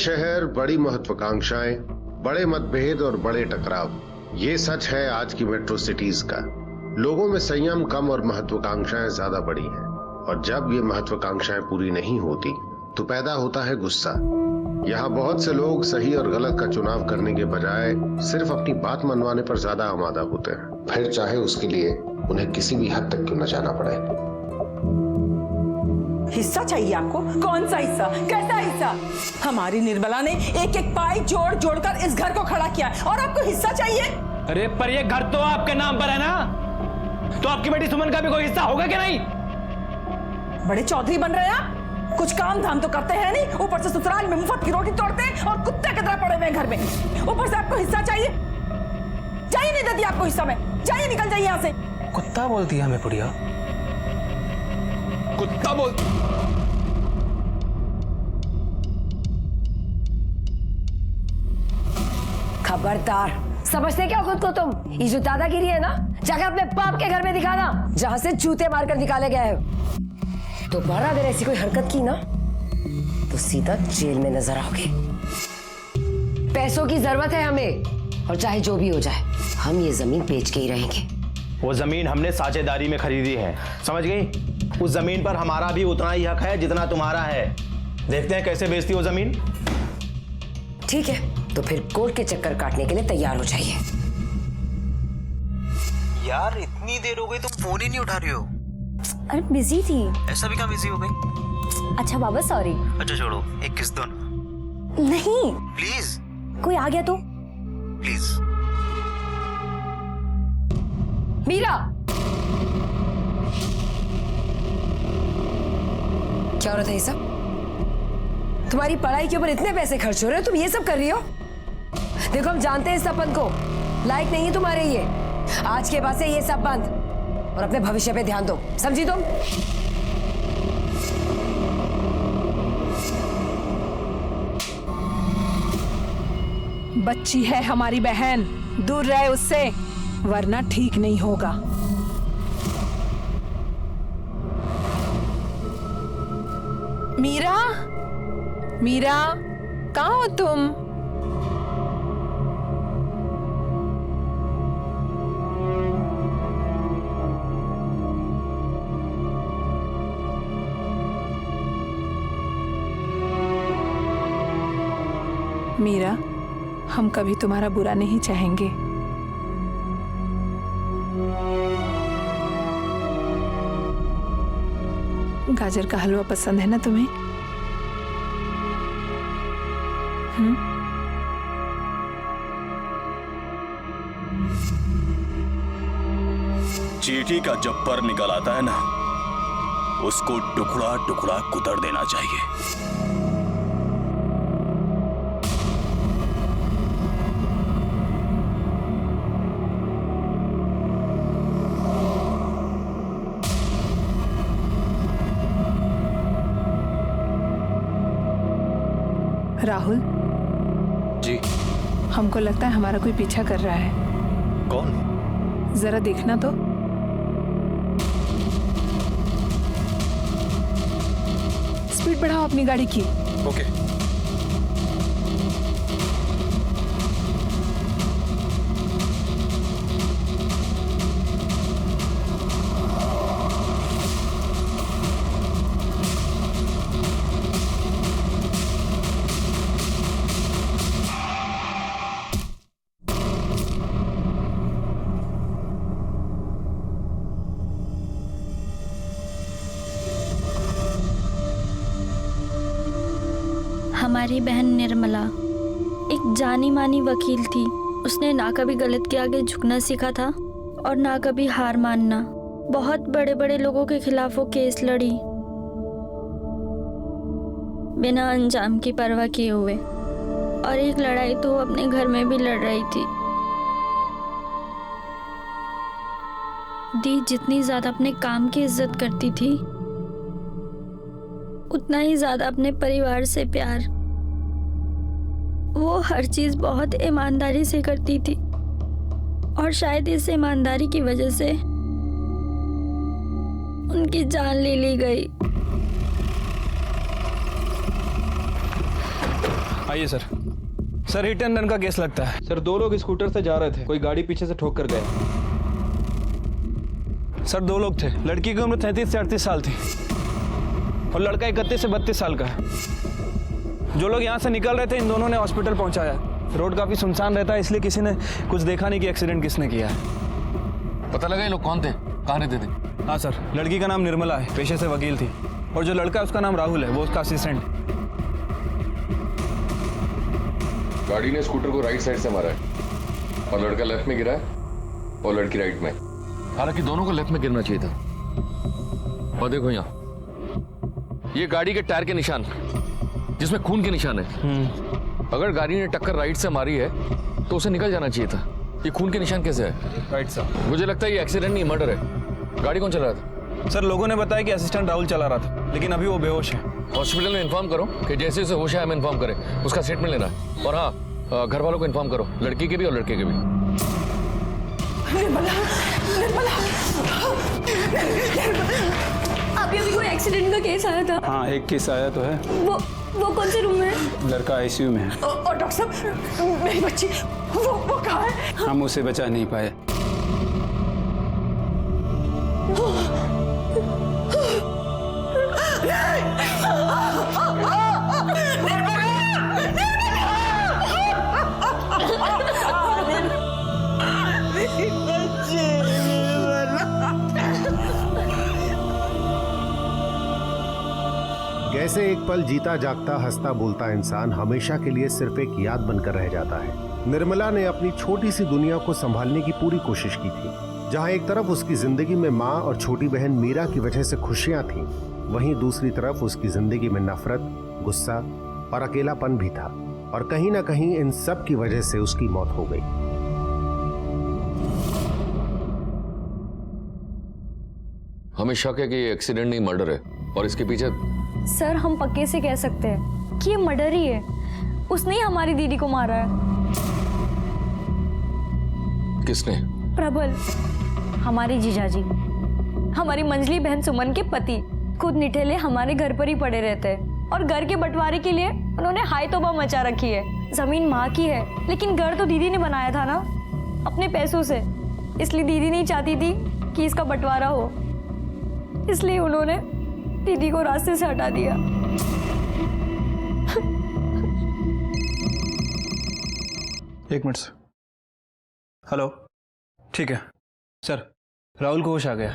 शहर, बड़ी महत्वाकांक्षाएं, बड़े मतभेद और बड़े टकराव, ये सच है आज की मेट्रो सिटीज का। लोगों में संयम कम और महत्वाकांक्षाएं ज्यादा बड़ी हैं, और जब ये महत्वाकांक्षाएं पूरी नहीं होती तो पैदा होता है गुस्सा। यहाँ बहुत से लोग सही और गलत का चुनाव करने के बजाय सिर्फ अपनी बात मनवाने पर ज्यादा आमादा होते हैं, फिर चाहे उसके लिए उन्हें किसी भी हद तक क्यों न जाना पड़े। हिस्सा चाहिए आपको? कौन सा हिस्सा? कैसा हिस्सा? हमारी निर्मला ने एक एक पाई जोड़ जोड़कर इस घर को खड़ा किया और आपको हिस्सा चाहिए? अरे पर ये घर तो आपके नाम पर है ना, तो आपकी बेटी सुमन का भी कोई हिस्सा होगा क्या? नहीं। बड़े चौधरी बन रहे हैं आप, कुछ काम धाम तो करते हैं नहीं, ऊपर से ससुराल में मुफ्त की रोटी तोड़ते हैं और कुत्ते की तरह पड़े हुए हैं घर में। ऊपर से आपको हिस्सा चाहिए? जाइए, नहीं देती आपको हिस्सा में, जाइए, निकल जाइए यहाँ से। कुत्ता बोलती है हमें बुढ़िया, कुत्ता बोल। खबरदार, समझते क्या खुद को तुम? ये जो दादागिरी है ना, जाकर अपने बाप के घर में दिखाना, जहां से जूते मारकर निकाले गए हैं। दोबारा अगर ऐसी कोई हरकत की ना तो सीधा जेल में नजर आओगे। पैसों की जरूरत है हमें, और चाहे जो भी हो जाए हम ये जमीन बेच के ही रहेंगे। वो जमीन हमने साझेदारी में खरीदी है, समझ गई? उस जमीन पर हमारा भी उतना ही हक है जितना तुम्हारा है। देखते हैं कैसे बेचती हो जमीन। ठीक है, तो फिर कोर्ट के चक्कर काटने के लिए तैयार हो जाइए। यार इतनी देर हो गई, तुम फोन ही नहीं उठा रही हो। अरे बिजी थी। ऐसा भी कहाँ बिजी हो गई? अच्छा बाबा सॉरी। अच्छा छोड़ो, एक किस दो ना। नहीं, प्लीज। कोई आ गया तो? प्लीज। मीरा, क्या हो रहा था ये सब? तुम्हारी पढ़ाई के ऊपर इतने पैसे खर्च हो रहे हो, तुम ये सब कर रही हो? देखो हम जानते हैं इस सब बंद को, लायक नहीं है तुम्हारे ये। आज के बाद से ये सब बंद, और अपने भविष्य पे ध्यान दो, समझी तुम? बच्ची है हमारी बहन, दूर रहे उससे, वरना ठीक नहीं होगा। मीरा, मीरा, कहाँ हो तुम? मीरा, हम कभी तुम्हारा बुरा नहीं चाहेंगे। गाजर का हलवा पसंद है ना तुम्हें? चींटी का जब पर निकल आता है ना, उसको टुकड़ा टुकड़ा कुतर देना चाहिए। राहुल जी। हमको लगता है हमारा कोई पीछा कर रहा है। कौन? जरा देखना तो। स्पीड बढ़ाओ अपनी गाड़ी की। ओके। हमारी बहन निर्मला एक जानी मानी वकील थी। उसने ना कभी गलत के आगे झुकना सीखा था और ना कभी हार मानना। बहुत बड़े बड़े लोगों के खिलाफ वो केस लड़ी, बिना अंजाम की परवाह किए हुए। और एक लड़ाई तो वो अपने घर में भी लड़ रही थी। दी जितनी ज्यादा अपने काम की इज्जत करती थी, उतना ही ज्यादा अपने परिवार से प्यार। वो हर चीज बहुत ईमानदारी से करती थी, और शायद इस ईमानदारी की वजह से उनकी जान ले ली गई। आइए sir. Sir hit and run का केस लगता है सर। 2 लोग स्कूटर से जा रहे थे, कोई गाड़ी पीछे से ठोक कर गए। सर 2 लोग थे, लड़की की उम्र 33 से 38 साल थी और लड़का 31 से 32 साल का है। जो लोग यहाँ से निकल रहे थे इन दोनों ने हॉस्पिटल पहुँचाया। रोड काफी सुनसान रहता है इसलिए किसी ने कुछ देखा नहीं कि एक्सीडेंट किसने किया है। पता लगा ये लोग कौन थे, कहाँ रहते थे? हाँ सर, लड़की का नाम निर्मला है, पेशे से वकील थी, और जो लड़का है उसका नाम राहुल है, वो उसका असिस्टेंट। गाड़ी ने स्कूटर को राइट साइड से मारा है और लड़का लेफ्ट में गिरा है और लड़की राइट में। हालांकि दोनों को लेफ्ट में गिरना चाहिए था। और देखो यहाँ ये गाड़ी के टायर के निशान जिसमें खून के निशान है। अगर गाड़ी ने टक्कर राइट से मारी है तो उसे निकल जाना चाहिए था। ये खून के निशान कैसे है? Right sir. मुझे लगता है ये एक्सीडेंट नहीं, मर्डर है। गाड़ी कौन चला रहा था? सर लोगों ने बताया कि असिस्टेंट राहुल चला रहा था, लेकिन अभी वो बेहोश है। हॉस्पिटल में इन्फॉर्म करो कि जैसे उसे होश आए हमें इन्फॉर्म करें, उसका स्टेटमेंट लेना है। और हाँ, घर वालों को इन्फॉर्म करो, लड़की के भी और लड़के के भी। निर्मला, निर्मला, अभी अभी कोई एक्सीडेंट का केस आया था। हाँ, एक केस आया तो है। वो कौन से रूम में है? लड़का आईसीयू में है। और डॉक्टर साहब, मेरी बच्ची वो कहाँ है? हम उसे बचा नहीं पाए। कैसे एक पल जीता जागता हंसता बोलता इंसान हमेशा के लिए सिर्फ एक याद बनकर रह जाता है। निर्मला ने अपनी छोटी सी दुनिया को संभालने की पूरी कोशिश की थी। जहां एक तरफ उसकी जिंदगी में माँ और छोटी बहन मीरा की वजह से खुशियां थीं, वहीं दूसरी तरफ उसकी जिंदगी में नफरत, गुस्सा और अकेलापन भी था। और कहीं ना कहीं इन सब की वजह से उसकी मौत हो गई। हमें शक है कि ये एक्सीडेंट नहीं, मर्डर है। और इसके पीछे सर हम पक्के से कह सकते हैं कि ये मर्डर ही है। उसने ही हमारी दीदी को मारा है। किसने? प्रबल, हमारी जीजाजी, हमारी मंजली बहन सुमन के पति। खुद निठेले हमारे घर पर ही पड़े रहते हैं और घर के बंटवारे के लिए उन्होंने हाय तौबा मचा रखी है। जमीन माँ की है, लेकिन घर तो दीदी ने बनाया था ना, अपने पैसों से। इसलिए दीदी नहीं चाहती थी कि इसका बंटवारा हो, इसलिए उन्होंने दीदी को रास्ते से हटा दिया। एक मिनट सर। हेलो, ठीक है सर, राहुल को होश आ गया।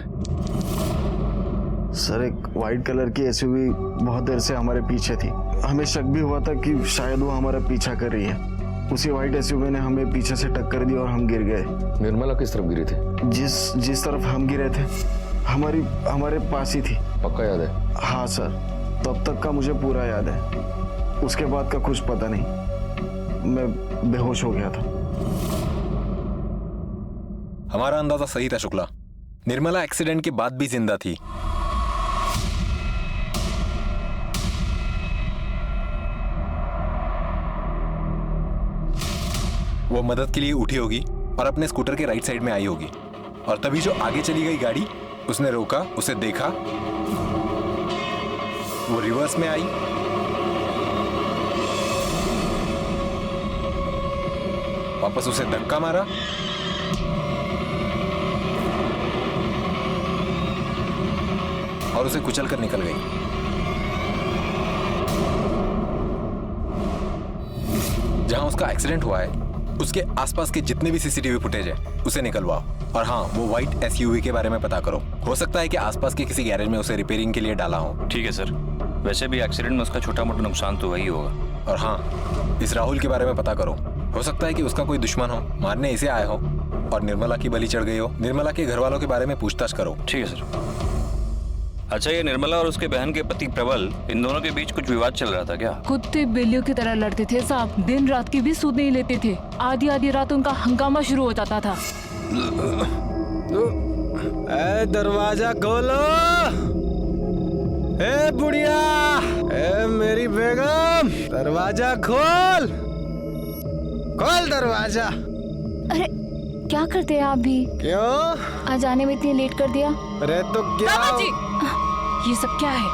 सर एक वाइट कलर की एसयूवी बहुत देर से हमारे पीछे थी। हमें शक भी हुआ था कि शायद वो हमारा पीछा कर रही है। उसी वाइट एसयूवी ने हमें पीछे से टक्कर दी और हम गिर गए। निर्मला किस तरफ गिरी थी? जिस तरफ हम गिरे थे हमारे पास ही थी। पक्का याद है? हाँ सर, तब तक का मुझे पूरा याद है, उसके बाद का कुछ पता नहीं। मैं बेहोश हो गया था। हमारा अंदाजा सही था शुक्ला। निर्मला एक्सीडेंट के बाद भी जिंदा थी। वो मदद के लिए उठी होगी और अपने स्कूटर के राइट साइड में आई होगी, और तभी जो आगे चली गई गाड़ी, उसने रोका, उसे देखा, वो रिवर्स में आई, वापस उसे धक्का मारा, और उसे कुचल कर निकल गई। जहां उसका एक्सीडेंट हुआ है उसके आसपास के जितने भी सीसीटीवी फुटेज है उसे निकलवाओ। और हाँ, वो व्हाइट एसयूवी के बारे में पता करो। हो सकता है कि आसपास के किसी गैरेज में उसे रिपेयरिंग के लिए डाला हो। ठीक है सर। वैसे भी एक्सीडेंट में उसका छोटा मोटा नुकसान तो वही होगा। और हाँ, इस राहुल के बारे में पता करो। हो सकता है कि उसका कोई दुश्मन हो, मारने इसे आए हो और निर्मला की बलि चढ़ गई हो। निर्मला के घर वालों के बारे में पूछताछ करो। ठीक है सर। अच्छा, ये निर्मला और उसके बहन के पति प्रबल, इन दोनों के बीच कुछ विवाद चल रहा था क्या? कुत्ते बिल्लियों की तरह लड़ते थे साहब। दिन रात की भी सूद नहीं लेते थे। आधी रात उनका हंगामा शुरू हो जाता था। दरवाजा खोलो। ए बुढ़िया, ए मेरी बेगम, दरवाजा खोल, खोल दरवाजा। अरे क्या करते हैं आप भी? क्यों? आज आने में इतनी लेट कर दिया? अरे तो क्या? ये सब क्या है?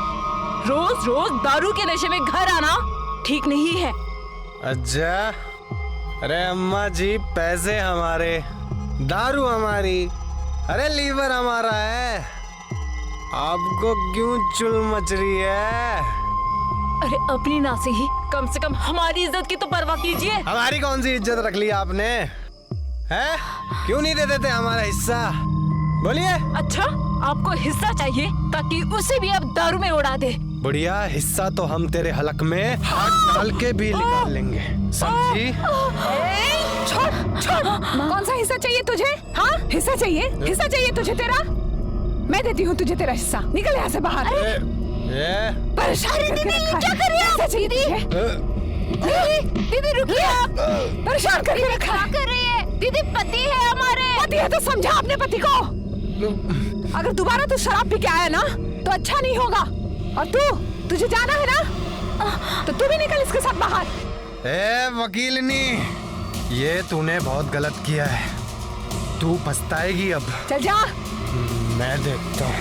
रोज रोज दारू के नशे में घर आना ठीक नहीं है। अच्छा, अरे अम्मा जी पैसे हमारे, दारू हमारी, अरे लीवर हमारा है, आपको क्यों चुल मच रही है? अरे अपनी ना से ही कम से कम हमारी इज्जत की तो परवाह कीजिए। हमारी कौन सी इज्जत रख ली आपने? हैं? क्यों नहीं दे देते हमारा हिस्सा? बोलिए। अच्छा, आपको हिस्सा चाहिए ताकि उसे भी आप दारू में उड़ा दे। बढ़िया, हिस्सा तो हम तेरे हलक में हाथ डाल के भी निकाल लेंगे, समझी? छोड़ छोड़, कौन सा हिस्सा चाहिए तुझे? हाँ, हिस्सा चाहिए? हिस्सा चाहिए तुझे तेरा? मैं देती हूँ तुझे तेरा हिस्सा, निकल यहाँ से बाहर। परेशान करके रखा है। क्या कर रही है दीदी? दीदी रुकिए, परेशान करके रखा है। कर रही है दीदी? पति है हमारे। पति है तो समझा अपने पति को। अगर दोबारा तू शराब पी के आया ना तो अच्छा नहीं होगा। और तुझे जाना है ना तो तू भी निकल इसके साथ बाहर। वकीलनी, ये तूने बहुत गलत किया है, तू पछताएगी अब। चल जा। मैं देखता हूँ।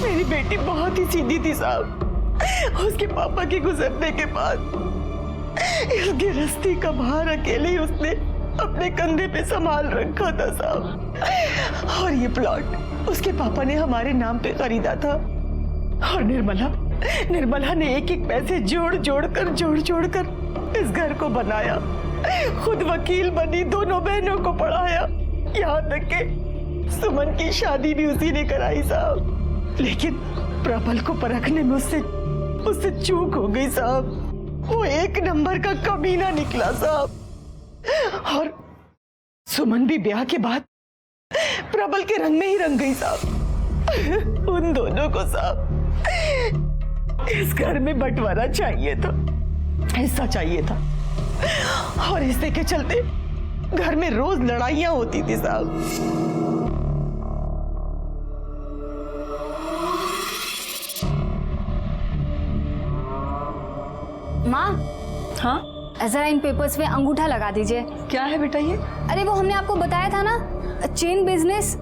मेरी बेटी बहुत ही सीधी थी साहब। उसके पापा के गुजरने के बाद इस गिरस्ती का भार अकेले ही उसने अपने कंधे पे संभाल रखा था साहब। और ये प्लॉट उसके पापा ने हमारे नाम पे खरीदा था। और निर्मला ने एक एक पैसे जोड़ जोड़ कर इस घर को बनाया, खुद वकील बनी, दोनों बहनों को पढ़ाया, यहाँ तक के सुमन की शादी भी उसी ने कराई साहब। लेकिन प्रबल को परखने में उससे चूक हो गई साहब। वो एक नंबर का कमीना निकला साहब। और सुमन भी ब्याह के बाद प्रबल के रंग में ही रंग गई साहब। उन दोनों को साहब इस घर में बंटवारा चाहिए था, हिस्सा चाहिए था। और हिस्से के चलते घर में रोज लड़ाइयां होती थी साहब। माँ, हाँ, जरा इन पेपर्स पे अंगूठा लगा दीजिए। क्या है बेटा ये? अरे वो हमने आपको बताया था ना, चेन बिजनेस,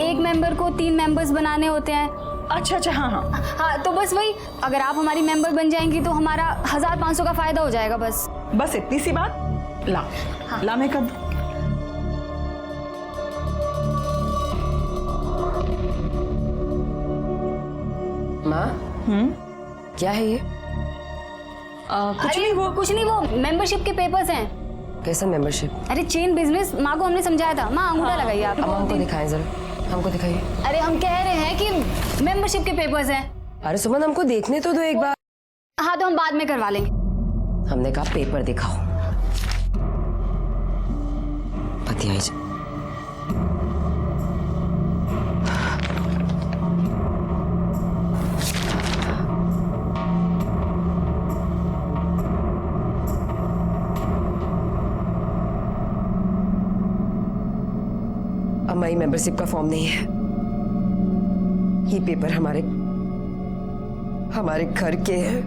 एक मेंबर को 3 मेंबर्स बनाने होते हैं। अच्छा, हाँ, तो बस वही, अगर आप हमारी मेंबर बन जाएंगी तो हमारा 1500 का फायदा हो जाएगा। बस इतनी सी बात। ला, हाँ। ला मैं कर दूं। माँ, क्या है ये? कुछ नहीं, वो मेंबरशिप के पेपर्स हैं। कैसा मेंबरशिप? अरे चेन बिजनेस, माँ को हमने समझाया था। माँ अंगूठा लगाइए आप। हमको दिखाएं जरा, हमको दिखाइए। अरे हम कह रहे हैं कि मेंबरशिप के पेपर्स हैं। अरे सुमन, हमको देखने तो दो एक बार। हाँ, तो हम बाद में करवा लेंगे। हमने कहा पेपर दिखाओ। पति आई जा। हमारी मेंबरशिप का फॉर्म नहीं है। ये पेपर हमारे घर के हैं।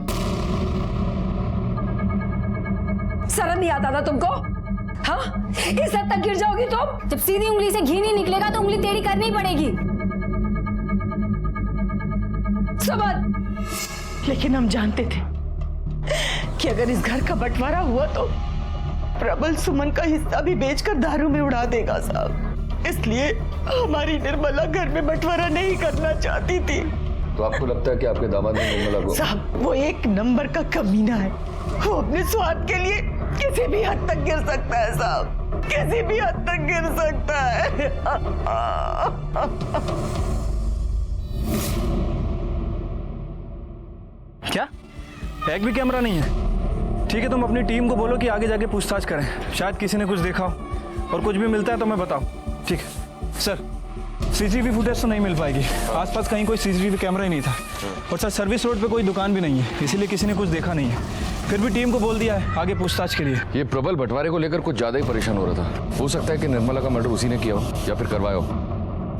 शर्म नहीं आता था तुमको? हाँ, इस हद तक गिर जाओगी तुम? जब सीधी उंगली से घी नहीं निकलेगा तो उंगली टेढ़ी करनी पड़ेगी। समझ। लेकिन हम जानते थे कि अगर इस घर का बंटवारा हुआ तो प्रबल सुमन का हिस्सा भी बेचकर दारू में उड़ा देगा साहब। इसलिए हमारी निर्मला घर में बंटवारा नहीं करना चाहती थी। तो आपको लगता है कि आपके दामाद ने निर्मला को? साहब, वो एक नंबर का कमीना है। वो अपने स्वार्थ के लिए किसी भी हद तक गिर सकता है साहब, किसी भी हद तक गिर सकता है। क्या? एक भी कैमरा नहीं है? ठीक है, तुम अपनी टीम को बोलो कि आगे जाके पूछताछ करें, शायद किसी ने कुछ देखा हो, और कुछ भी मिलता है तो मैं बताऊं। ठीक है सर, सीसीटीवी फुटेज तो नहीं मिल पाएगी, आसपास कहीं कोई सीसीटीवी कैमरा ही नहीं था, और सर सर्विस रोड पे कोई दुकान भी नहीं है, इसीलिए किसी ने कुछ देखा नहीं है। फिर भी टीम को बोल दिया है आगे पूछताछ के लिए। ये प्रबल बंटवारे को लेकर कुछ ज्यादा ही परेशान हो रहा था। हो सकता है कि निर्मला का मर्डर उसी ने किया हो या फिर करवाया हो।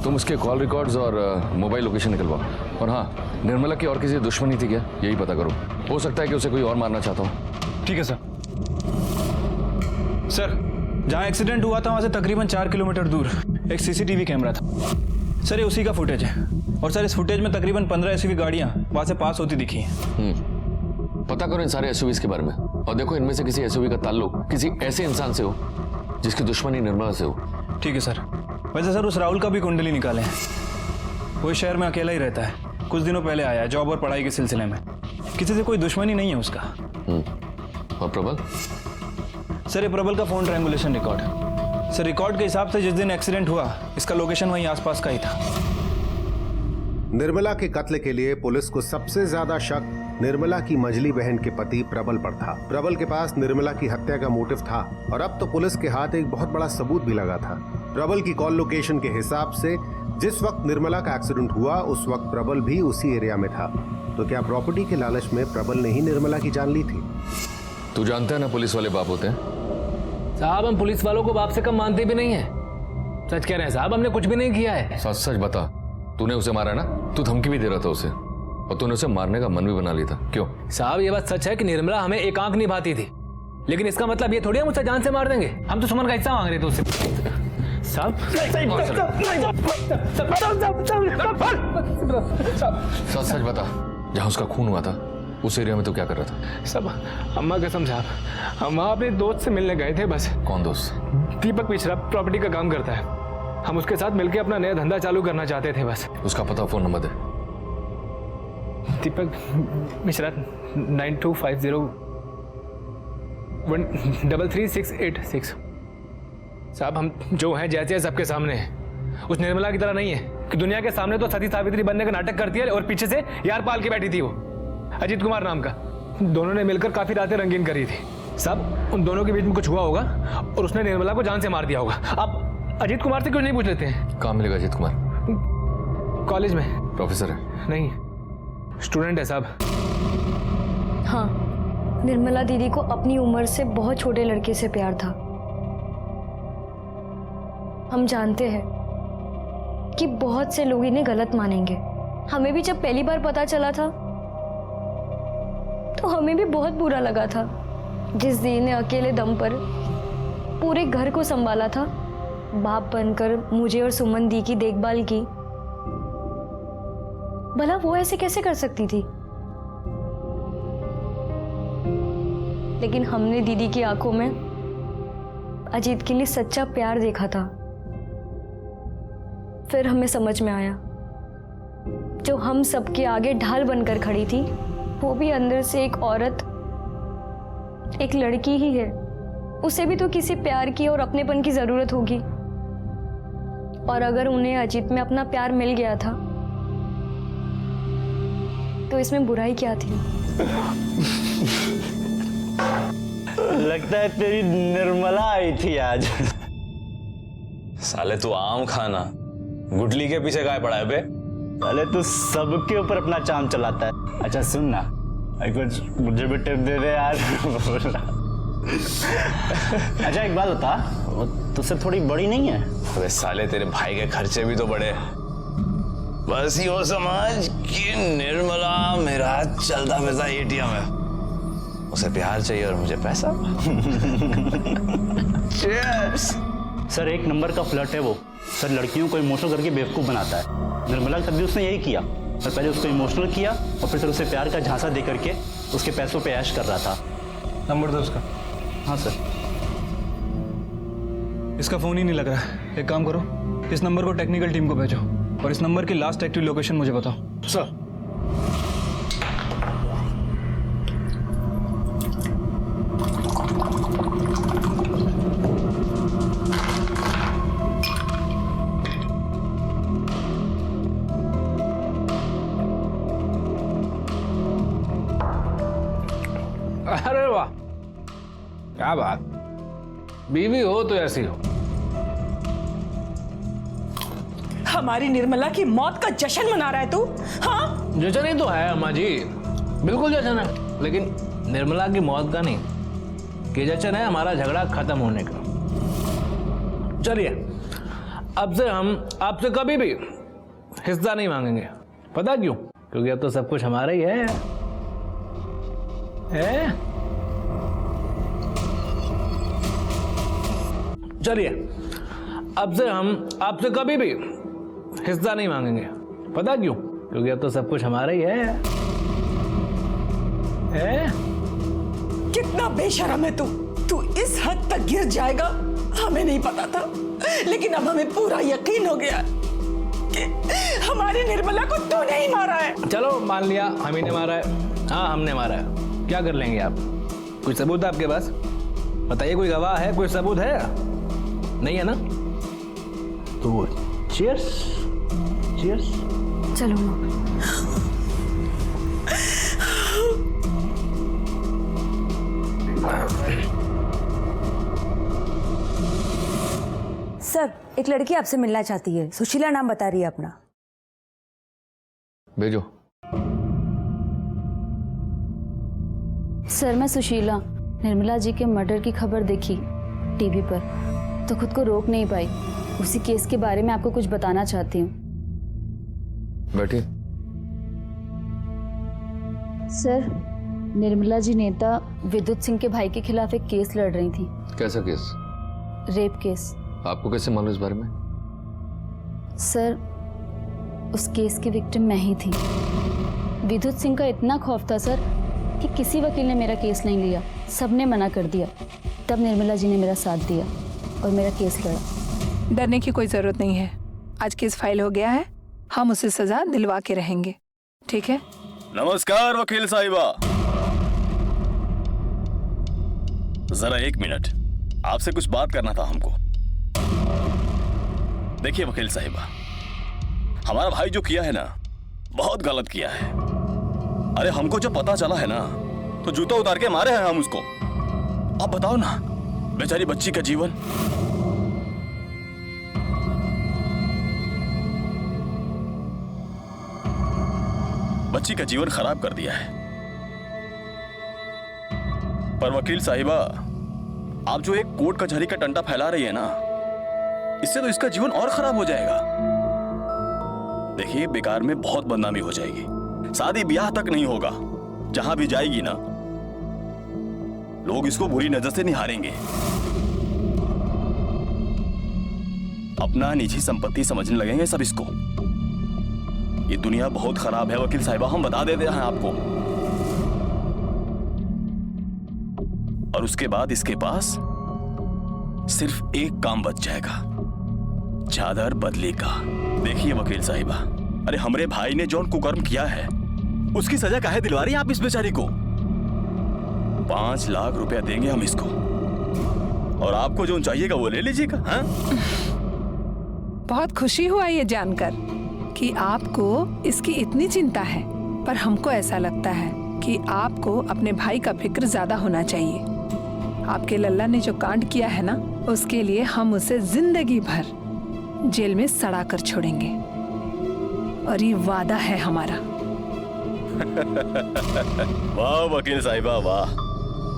तुम उसके कॉल रिकॉर्ड्स और मोबाइल लोकेशन निकलवाओ। और हाँ, निर्मला की और किसी दुश्मनी थी क्या, यही पता करो। हो सकता है कि उसे कोई और मारना चाहता हो। ठीक है सर। सर, जहाँ एक्सीडेंट हुआ था वहाँ से तकरीबन 4 किलोमीटर दूर एक सीसीटीवी कैमरा था। सर ये उसी का फुटेज है और सर इस फुटेज में तकरीबन 15 एसयूवी गाड़ियां वहां से पास होती दिखी हैं। पता करो इन सारे एसयूवीज के बारे में और देखो इनमें से किसी एसयूवी का ताल्लुक किसी ऐसे इंसान से हो जिसकी दुश्मनी निर्मला से हो। ठीक है सर। वैसे सर उस राहुल का भी कुंडली निकाले हैं। वो इस शहर में अकेला ही रहता है, कुछ दिनों पहले आया है जॉब और पढ़ाई के सिलसिले में, किसी से कोई दुश्मनी नहीं है उसका। और प्रबल? सर ये प्रबल का फोन ट्रायंगुलेशन रिकॉर्ड है। सर रिकॉर्ड के हिसाब से जिस दिन एक्सीडेंट हुआ इसका लोकेशन वहीं आसपास का ही था। निर्मला के कत्ल के लिए पुलिस को सबसे ज्यादा शक निर्मला की मझली बहन के पति प्रबल पर था। प्रबल के पास निर्मला की हत्या का मोटिव था और अब तो पुलिस के हाथ एक बहुत बड़ा सबूत भी लगा था। प्रबल की कॉल लोकेशन के हिसाब से जिस वक्त निर्मला का एक्सीडेंट हुआ उस वक्त प्रबल भी उसी एरिया में था। तो क्या प्रॉपर्टी के लालच में प्रबल ने ही निर्मला की जान ली थी? तू जानता है ना पुलिस वाले बाप होते हैं। साहब हम पुलिस वालों को बाप से कम मानते भी नहीं है। सच कह रहे हैं साहब, हमने कुछ भी नहीं किया है। सच सच बता, तूने उसे मारा ना? तू धमकी भी दे रहा था उसे और तूने उसे मारने का मन भी बना लिया था, क्यों? साहब ये बात सच है कि निर्मला हमें एक आंख निभाती थी, लेकिन इसका मतलब ये थोड़ी हम उसे जान से मार देंगे। हम तो सुमन का हिस्सा मांग रहे थे उससे। साहब सच सच बता, जहाँ उसका खून हुआ था उस एरिया में तो क्या कर रहा था? सब अम्मा कसम साहब, हम वहाँ अपने दोस्त से मिलने गए थे बस। कौन दोस्त? दीपक मिश्रा, प्रॉपर्टी का काम करता है। हम उसके साथ मिलकर अपना नया धंधा चालू करना चाहते थे बस। उसका पता, फोन नंबर दे। दीपक मिश्रा 9250133686। साहब हम जो हैं जैसे हैं सबके सामने हैं। उस निर्मला की तरह नहीं है कि दुनिया के सामने तो सती सावित्री बनने का नाटक करती है और पीछे से यार पाल के बैठी थी वो अजीत कुमार नाम का। दोनों ने मिलकर काफी रातें रंगीन करी थी। साहब उन दोनों के बीच में कुछ हुआ होगा और उसने निर्मला को जान से मार दिया होगा। आप अजीत कुमार से क्यों नहीं पूछ लेते हैं? कहाँ मिलेगा अजीत कुमार? कॉलेज में। प्रोफेसर है? नहीं, स्टूडेंट है साहब। हाँ, निर्मला दीदी को अपनी उम्र से बहुत छोटे लड़के से प्यार था। हम जानते हैं कि बहुत से लोग इन्हें गलत मानेंगे। हमें भी जब पहली बार पता चला था तो हमें भी बहुत बुरा लगा था। जिस दी ने अकेले दम पर पूरे घर को संभाला था, बाप बनकर मुझे और सुमन दी की देखभाल की, भला वो ऐसे कैसे कर सकती थी? लेकिन हमने दीदी की आंखों में अजीत के लिए सच्चा प्यार देखा था। फिर हमें समझ में आया, जो हम सबके आगे ढाल बनकर खड़ी थी वो भी अंदर से एक औरत, एक लड़की ही है। उसे भी तो किसी प्यार की और अपनेपन की जरूरत होगी। और अगर उन्हें अजीत में अपना प्यार मिल गया था तो इसमें बुराई क्या थी? लगता है तेरी निर्मला आई थी आज। साले तू आम खाना गुटली के पीछे काय पड़ा है बे? साले तू सबके ऊपर अपना चाम चलाता है। अच्छा सुन ना, कुछ मुझे भी टिप दे दे यार। अच्छा एक बात बता, वो तुझसे थोड़ी बड़ी नहीं है? अबे साले तेरे भाई के खर्चे भी तो बड़े। बस यो समझ कि निर्मला मेरा चलता फिरता एटीएम है। उसे प्यार चाहिए और मुझे पैसा। Cheers! सर एक नंबर का फ्लर्ट है वो। सर लड़कियों को इमोशनल करके बेवकूफ बनाता है। निर्मला के साथ भी उसने यही किया। सर पहले उसको इमोशनल किया और फिर उसे प्यार का झांसा दे करके उसके पैसों पे ऐश कर रहा था। नंबर दो उसका। हाँ सर। इसका फोन ही नहीं लग रहा है। एक काम करो, इस नंबर को टेक्निकल टीम को भेजो और इस नंबर की लास्ट एक्टिव लोकेशन मुझे बताओ। सर। अरे वाह, क्या बात, बीवी हो तो ऐसी हो। हमारी निर्मला की मौत का जश्न मना रहा है तू? हाँ जश्न ही तो है अम्मा जी, बिल्कुल जश्न है, लेकिन निर्मला की मौत का नहीं, कि जश्न है हमारा झगड़ा खत्म होने का। चलिए अब से हम आपसे कभी भी हिस्सा नहीं मांगेंगे। पता क्यों? क्योंकि अब तो सब कुछ हमारा ही है। चलिए अब से हम आपसे कभी भी हिस्सा नहीं मांगेंगे। पता क्यों? क्योंकि अब तो सब कुछ हमारा ही है। कितना बेशरम है तू इस हद तक गिर जाएगा हमें नहीं पता था, लेकिन अब हमें पूरा यकीन हो गया कि हमारी निर्मला को तूने ही मारा है। चलो मान लिया हम ही ने मारा है। हाँ हमने मारा है। क्या कर लेंगे आप? कुछ सबूत है आपके पास? बताइए, कोई गवाह है, कोई सबूत है? नहीं है ना? तो चीयर्स। चीयर्स। चलो सर, एक लड़की आपसे मिलना चाहती है। सुशीला नाम बता रही है अपना। भेजो। सर, मैं सुशीला निर्मला जी के मर्डर की खबर देखी टीवी पर, तो खुद को रोक नहीं पाई। उसी केस के बारे में आपको कुछ बताना चाहती हूँ। बैठिए। सर, निर्मला जी नेता विद्युत सिंह के भाई के खिलाफ एक केस लड़ रही थी। कैसा केस? Rape case. आपको कैसे मालूम इस बारे में? सर, उस केस की विक्टिम मैं ही थी। विद्युत सिंह का इतना खौफ था सर कि किसी वकील ने मेरा केस नहीं लिया, सबने मना कर दिया। तब निर्मला जी ने मेरा साथ दिया और मेरा केस लड़ा। डरने की कोई जरूरत नहीं है। आज केस फाइल हो गया है, हम उसे सजा दिलवा के रहेंगे, ठीक है? नमस्कार वकील साहिबा। जरा एक मिनट, आपसे कुछ बात करना था हमको। देखिए वकील साहिबा, हमारा भाई जो किया है ना, बहुत गलत किया है। अरे हमको जब पता चला है ना, तो जूता उतार के मारे हैं हम उसको। अब बताओ ना, बेचारी बच्ची का जीवन। बच्ची का जीवन खराब कर दिया है। पर वकील साहिबा, आप जो एक कोर्ट कचहरी का टंटा फैला रही है ना, इससे तो इसका जीवन और खराब हो जाएगा। देखिए, बेकार में बहुत बदनामी हो जाएगी, शादी ब्याह तक नहीं होगा। जहां भी जाएगी ना, लोग इसको बुरी नजर से निहारेंगे, अपना निजी संपत्ति समझने लगेंगे सब इसको। ये दुनिया बहुत खराब है वकील साहिबा, हम बता देते हैं आपको। और उसके बाद इसके पास सिर्फ एक काम बच जाएगा, चादर बदली का। देखिए वकील साहिबा, अरे हमरे भाई ने जो कुकर्म किया है, उसकी सजा काहे दिलवा रही हैं आप इस बेचारी को? 5 लाख रुपया देंगे हम इसको, और आपको जो चाहिएगा वो ले लीजिएगा। हाँ? बहुत खुशी हुआ ये जानकर कि आपको इसकी इतनी चिंता है, पर हमको ऐसा लगता है कि आपको अपने भाई का फिक्र ज्यादा होना चाहिए। आपके लल्ला ने जो कांड किया है ना, उसके लिए हम उसे जिंदगी भर जेल में सड़ा कर छोड़ेंगे, और ये वादा है हमारा। वाह वकील साहिबा वाह,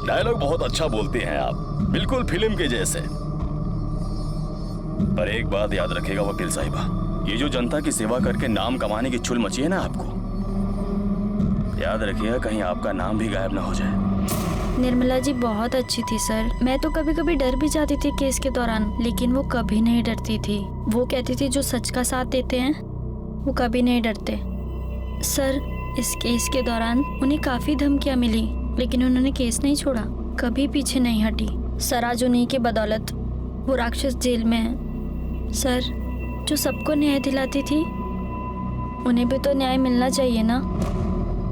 डायलॉग बहुत अच्छा बोलते हैं आप, बिल्कुल फिल्म के जैसे। पर एक बात याद रखिएगा वकील साहिबा, ये जो जनता की सेवा करके नाम कमाने की चुल मची है ना आपको, याद रखिएगा कहीं आपका नाम भी गायब ना हो जाए। निर्मला जी बहुत अच्छी थी सर। मैं तो कभी कभी डर भी जाती थी केस के दौरान, लेकिन वो कभी नहीं डरती थी। वो कहती थी जो सच का साथ देते हैं वो कभी नहीं डरते। सर, इस केस के दौरान उन्हें काफ़ी धमकियाँ मिली, लेकिन उन्होंने केस नहीं छोड़ा, कभी पीछे नहीं हटी। सर, आज उन्हीं की बदौलत वो राक्षस जेल में है। सर, जो सबको न्याय दिलाती थी, उन्हें भी तो न्याय मिलना चाहिए ना।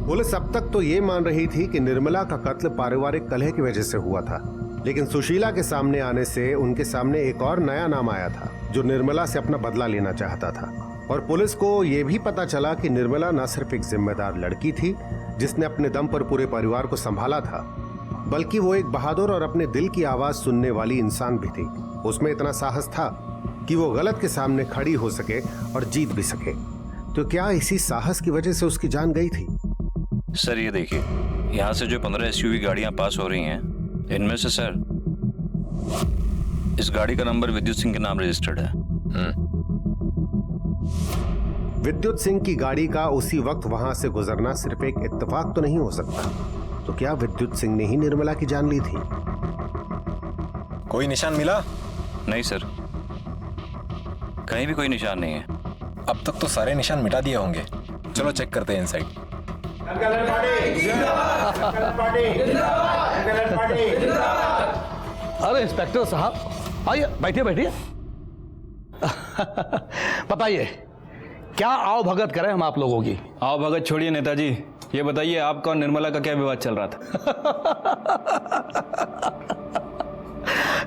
पुलिस अब तक तो ये मान रही थी कि निर्मला का कत्ल पारिवारिक कलह की वजह से हुआ था, लेकिन सुशीला के सामने आने से उनके सामने एक और नया नाम आया था जो निर्मला से अपना बदला लेना चाहता था। और पुलिस को यह भी पता चला कि निर्मला न सिर्फ एक जिम्मेदार लड़की थी जिसने अपने दम पर पूरे परिवार को संभाला था, बल्कि वो एक बहादुर और अपने दिल की आवाज सुनने वाली इंसान भी थी। उसमें इतना साहस था कि वो गलत के सामने खड़ी हो सके और जीत भी सके। तो क्या इसी साहस की वजह से उसकी जान गई थी? सर ये देखिए, यहाँ से जो 15 SUV गाड़ियां पास हो रही हैं, इनमें से सर इस गाड़ी का नंबर विद्युत सिंह के नाम रजिस्टर्ड है। विद्युत सिंह की गाड़ी का उसी वक्त वहां से गुजरना सिर्फ एक इत्तेफाक तो नहीं हो सकता। तो क्या विद्युत सिंह ने ही निर्मला की जान ली थी? कोई निशान मिला? नहीं सर, कहीं भी कोई निशान नहीं है। अब तक तो सारे निशान मिटा दिए होंगे। चलो चेक करते हैं इनसाइड। अरे इंस्पेक्टर साहब आइए, बैठिए बैठिए। बताइए क्या आओ भगत करें हम आप लोगों की? आओ भगत छोड़िए नेताजी, ये बताइए आपका और निर्मला का क्या विवाद चल रहा था?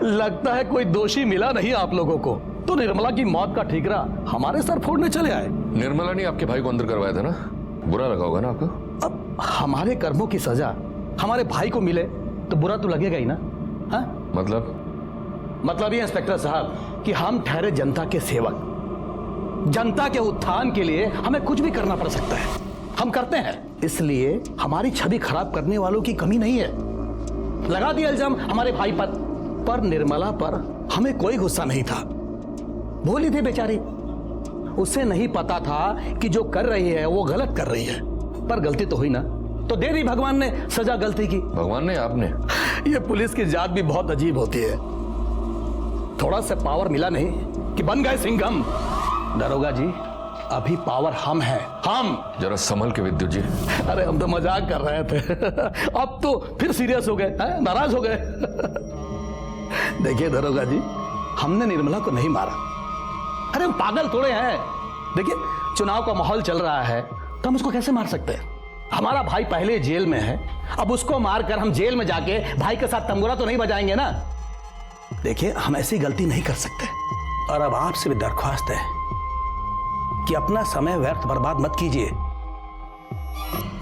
लगता है कोई दोषी मिला नहीं आप लोगों को, तो निर्मला की मौत का ठीकरा हमारे सर फोड़ने चले आए। निर्मला ने आपके भाई को अंदर करवाया था ना, बुरा लगा होगा ना आपको? अब हमारे कर्मों की सजा हमारे भाई को मिले तो बुरा तो लगेगा ही ना। हा? मतलब ये इंस्पेक्टर साहब कि हम ठहरे जनता के सेवक, जनता के उत्थान के लिए हमें कुछ भी करना पड़ सकता है, हम करते हैं। इसलिए हमारी छवि खराब करने वालों की कमी नहीं है। लगा दिया इल्जाम हमारे भाई पर निर्मला पर हमें कोई गुस्सा नहीं था। भोली थी बेचारी, उसे नहीं पता था कि जो कर रही है वो गलत कर रही है, पर गलती तो हुई ना, तो दे दी भगवान ने सजा गलती की। भगवान ने? आपने? ये पुलिस की जात भी बहुत अजीब होती है, थोड़ा सा पावर मिला नहीं कि बन गए सिंघम। दरोगा जी अभी पावर हम हैं, हम। जरा संभल के विद्युत जी। अरे हम तो मजाक कर रहे थे, अब तो फिर सीरियस हो गए, नाराज हो गए। देखिए दरोगा जी, हमने निर्मला को नहीं मारा। अरे हम पागल थोड़े हैं। देखिए चुनाव का माहौल चल रहा है तो हम उसको कैसे मार सकते हैं? हमारा भाई पहले जेल में है, अब उसको मारकर हम जेल में जाके भाई के साथ तंबूरा तो नहीं बजाएंगे ना। देखिए हम ऐसी गलती नहीं कर सकते, और अब आपसे भी दरख्वास्त है कि अपना समय व्यर्थ बर्बाद मत कीजिए।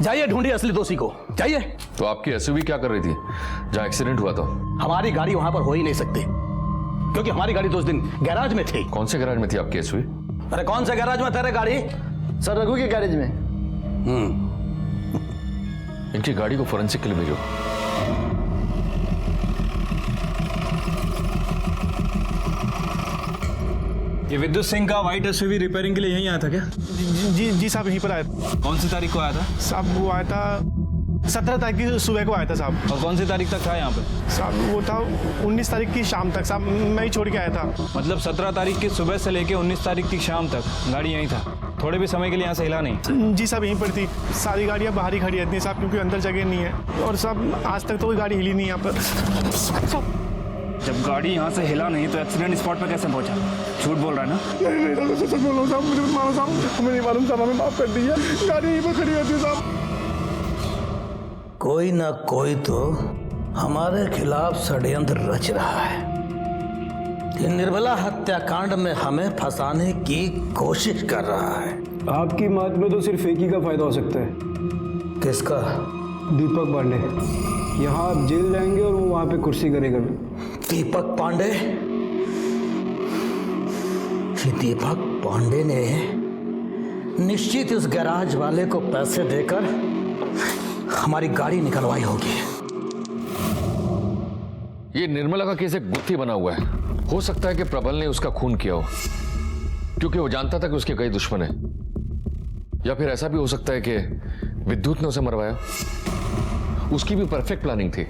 जाइए ढूंढिए असली दोषी को, जाइए। तो आपकी एसयूवी क्या कर रही थी जहां एक्सीडेंट हुआ था? हमारी गाड़ी वहां पर हो ही नहीं सकती, क्योंकि हमारी गाड़ी तो उस दिन गैराज में थी। कौन से गैराज में थी आपकी एसयूवी? अरे कौन से गैराज में तेरे गाड़ी? सर रघु के गैरेज में। इनकी गाड़ी को फोरेंसिक के लिए भेजो। ये विद्युत सिंह का व्हाइट एसयूवी रिपेयरिंग के लिए यहीं आया था क्या? जी साहब यहीं पर आया। कौन सी तारीख को आया था साहब? वो आया था 17 तारीख की सुबह को आया था साहब। और कौन सी तारीख तक था यहाँ पे? साहब वो था 19 तारीख की शाम तक साहब, मैं ही छोड़ के आया था। मतलब 17 तारीख की सुबह से लेके 19 तारीख की शाम तक गाड़ी यहीं था, थोड़े भी समय के लिए यहाँ से हिला नहीं? जी साहब यहीं पर थी, सारी गाड़ियाँ बाहर ही खड़ी रहती हैं साहब, क्योंकि अंदर जगह नहीं है। और साहब आज तक तो कोई गाड़ी हिली नहीं यहाँ पर। जब गाड़ी यहाँ से हिला नहीं तो एक्सीडेंट स्पॉट पर कैसे पहुँचा? झूठ बोल रहा है ना? नहीं सच बोल रहा हूँ साहब, मुझे मालूम साहब, हमें नहीं मालूम साहब, हमें माफ कर दीजिए। गाड़ी यहीं पर खड़ी रहती है साहब। कोई ना कोई तो हमारे खिलाफ षड्यंत्र रच रहा है। ये निर्मला हत्याकांड में हमें फंसाने की कोशिश कर रहा है। आपकी बात में तो सिर्फ एक ही का फायदा हो सकता है। किसका? दीपक पांडे। यहाँ आप जेल जाएंगे और वो वहाँ पे कुर्सी करेगा। दीपक पांडे? दीपक पांडे ने निश्चित उस गैराज वाले को पैसे देकर हमारी गाड़ी निकलवाई होगी। ये निर्मला का केस एक गुत्थी बना हुआ है। हो सकता है कि प्रबल ने उसका खून किया हो, क्योंकि वो जानता था कि उसके कई दुश्मन हैं। या फिर ऐसा भी हो सकता है कि विद्युत ने उसे मरवाया। उसकी भी परफेक्ट प्लानिंग थी।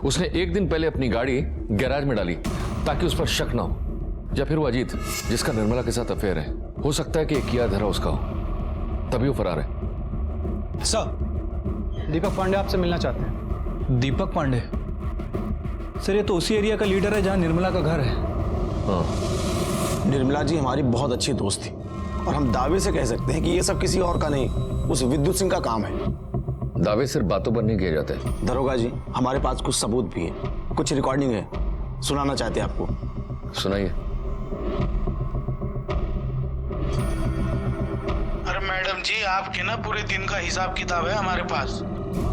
उसने एक दिन पहले अपनी गाड़ी गैराज में डाली ताकि उस पर शक ना हो। या फिर वो अजीत, जिसका निर्मला के साथ अफेयर है, हो सकता है कि किया धरा उसका हो, तभी वो फरार है। सर दीपक पांडे आपसे मिलना चाहते हैं। दीपक पांडे? सर ये तो उसी एरिया का लीडर है जहां निर्मला का घर है। हाँ। निर्मला जी हमारी बहुत अच्छी दोस्त थी, और हम दावे से कह सकते हैं कि ये सब किसी और का नहीं, उस विद्युत सिंह का काम है। दावे सिर्फ बातों पर नहीं किए जाते। दरोगा जी हमारे पास कुछ सबूत भी है, कुछ रिकॉर्डिंग है, सुनाना चाहते हैं आपको। सुनाइए। अरे मैडम जी, आपके ना पूरे दिन का हिसाब किताब है हमारे पास।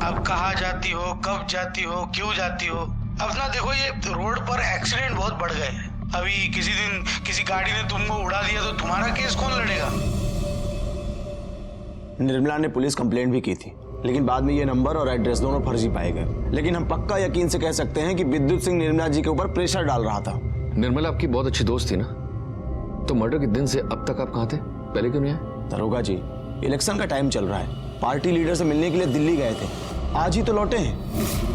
आप कहाँ जाती हो, कब जाती हो, क्यों जाती हो। अब ना देखो, ये रोड पर एक्सीडेंट बहुत बढ़ गए हैं। अभी किसी दिन किसी गाड़ी ने तुमको उड़ा दिया तो तुम्हारा केस कौन लड़ेगा? निर्मला ने पुलिस कंप्लेंट भी की थी, लेकिन बाद में ये नंबर और एड्रेस दोनों फर्जी पाए गए। लेकिन हम पक्का यकीन से कह सकते हैं कि विद्युत सिंह निर्मला जी के ऊपर प्रेशर डाल रहा था। निर्मला आपकी बहुत अच्छी दोस्त थी ना, तो मर्डर के दिन से अब तक आप कहाँ थे? पहले क्यों नहीं आए? दरोगा जी इलेक्शन का टाइम चल रहा है, पार्टी लीडर से मिलने के लिए दिल्ली गए थे, आज ही तो लौटे हैं।